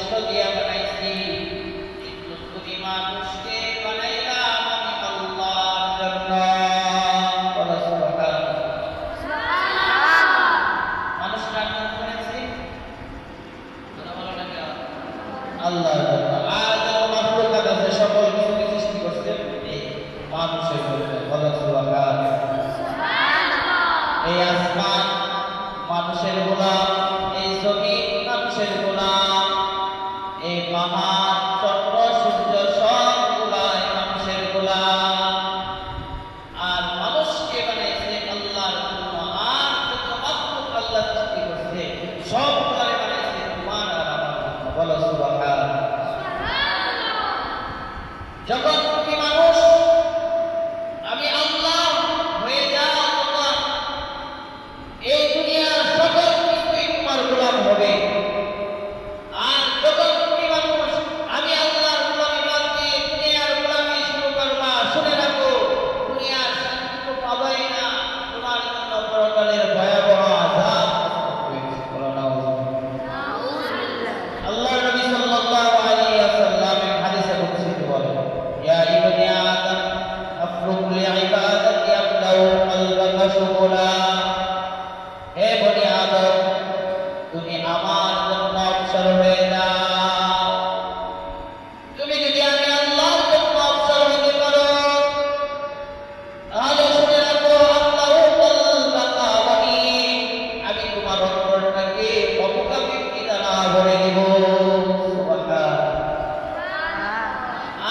উদ্দেশ্য দিয়া বানাইছি, কিন্তু তুমি মানুষকে বানাইলাম আমি আল্লাহর জন্য। বলো সুবহানাল্লাহ। মানুষ রাগ করেছে বলো না কেন? আল্লাহর জন্য। আর যত মাখলুকাত আছে সকল কিছু সৃষ্টি করছেন এই মানুষের জন্য। বলো সুবহানাল্লাহ। এই আসমান মানুষের গোলাম, এই জমিন মানুষের গোলাম, এই পাহাড় চন্দ্র সূর্য সবগুলাই মানুষের গোলাম। আর মানুষকে বানাইছে আল্লাহর জন্য। আর যত মাখলুক আল্লাহ সৃষ্টি করছে সবগুলাই বানাইছে তোমার আর আমার জন্য। বলো সুবহানাল্লাহ। যখন তুমি মানুষ আমি আল্লাহ হয়ে যাও, তখন এই দুনিয়ার সকল কিছুই তোমার গোলাম হবে। আর যখন তুমি মানুষ আমি আল্লাহর গোলামি বাদ দিয়ে দুনিয়ার গোলামি শুরু করবা, শুনে রাখো দুনিয়ার শান্তি তো পাবাই না, তোমার জন্য পরকালের ভয়াবহ আযাব রয়েছে। বলো নাউযুবিল্লাহ। আল্লাহ নবী সাল্লাল্লাহু আলাইহি ওয়াসাল্লাম এক হাদিসে কুদসিতে বলেন, ইয়া ইবনে আদম আফরুক লিইবাদাতি আবদাউ কলবাকা শুগুলা। হে বনি আদম, তুমি আমার জন্য অবসর হয়ে যাও। তুমি যদি আমি আল্লাহর জন্য অবসর হতে পারো, তাহলে শুনে রাখো আল্লাহু কলবাকা ওয়ানি, আমি তোমার অন্তরটাকে অবকাবৃত্তি দ্বারা ভরে দিব। সুবহানাল্লাহ।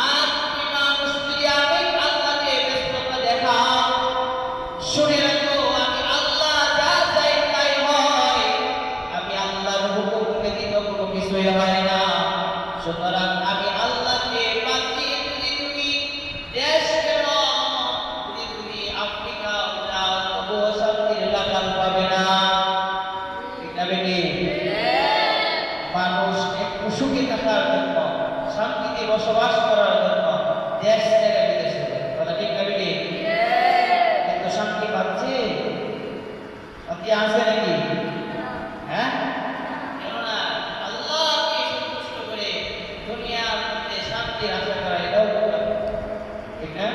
আর তুমি মানুষ যদি আমি আল্লাহকে ব্যস্ততা দেখাও, শুনে রাখো আমি আল্লাহ যা চাই তাই হয়, আমি আল্লাহর হুকুম ব্যতীত কোনো কিছুই হয় না। সুতরাং আমি আল্লাহকে বাদ দিয়ে যদি তুমি দেশ কেন, যদি তুমি আফ্রিকা যাও তবুও শান্তির লাগাল পাবে না। ঠিক না বেটি? মানুষ একটু সুখী থাকার জন্য, শান্তিতে বসবাস করার জন্য দেশ ছেড়ে বিদেশে যায়। কথা ঠিক না বেটি? কিন্তু শান্তি পাচ্ছে? শান্তি আছে নাকি? হ্যাঁ, কেননা আল্লাহকে সন্তুষ্ট করে দুনিয়ার মধ্যে শান্তির আশা করা এটাও ভুল। ঠিক না?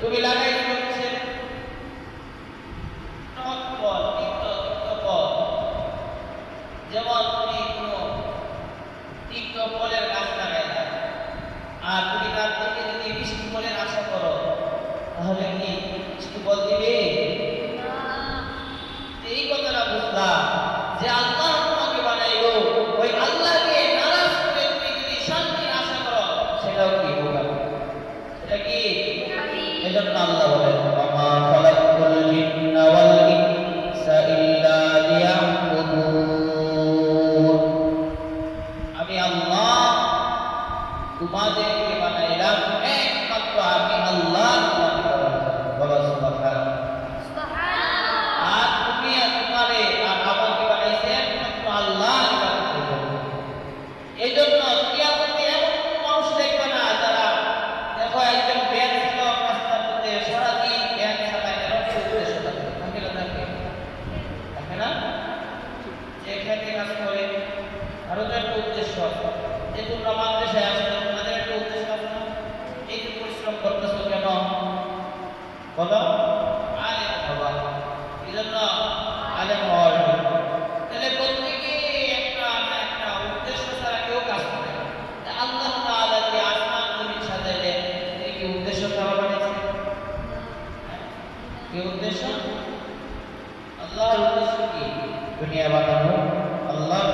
তুমি লাগাই হচ্ছে টক ফল, তিক্ত ফল। যেমন তুমি কোনো তিক্ত ফলের গাছ লাগাই দাও, আর তুমি তার থেকে যদি মিষ্টি ফলের আশা করো, তাহলে কি মিষ্টি ফল দিবে? এই কথাটা বুঝলাম যে আল্লাহ তোমাকে বানাইলো, ওই আল্লাহকে নারাজ করে তুমি যদি শান্তির আশা করো, সেটাও কি বোকা? সেটা কি? এজন্য আল্লাহ বলেন, ওয়া মা খালাকতুল জিন্না ওয়াল ইনসা ইল্লা লিয়াবুদুন। আমি আল্লাহ তোমাদেরকে বানাইলাম একমাত্র আমি আল্লাহর ইবাদত করার জন্য। বলো সুবহানাল্লাহ। আর তুমি আর তোমারে আর আমাকে বানাইছে একমাত্র আল্লাহর ইবাদতের জন্য। এই জন্য কিয়ামতে এমন কোনো মানুষ দেখবে না যারা, দেখো একজন ব্যাংক চালক রাস্তার মধ্যে সারাদিন ব্যাংক চালায়, এর কি উদ্দেশ্য থাকে? থাকে না? থাকে না? যে খেতে কাজ করে আরো তো একটা উদ্দেশ্য আছে। যে তোমরা মাদ্রাসায় আসো, তোমাদের একটা উদ্দেশ্য আছে না? এই যে পরিশ্রম করতেছো কেন? বলো, আলেম হবা। এই জন্য আলেম হওয়ার জন্য। তাহলে প্রত্যেকে একটা না একটা উদ্দেশ্য ছাড়া কেউ কাজ করে না। আল্লাহ তাআলা যে আসমান জমিন সাজাইলেন, এটা কি উদ্দেশ্য ছাড়া বানিয়েছে? কি উদ্দেশ্য? আল্লাহর উদ্দেশ্য কি? দুনিয়া বানানো, আল্লাহর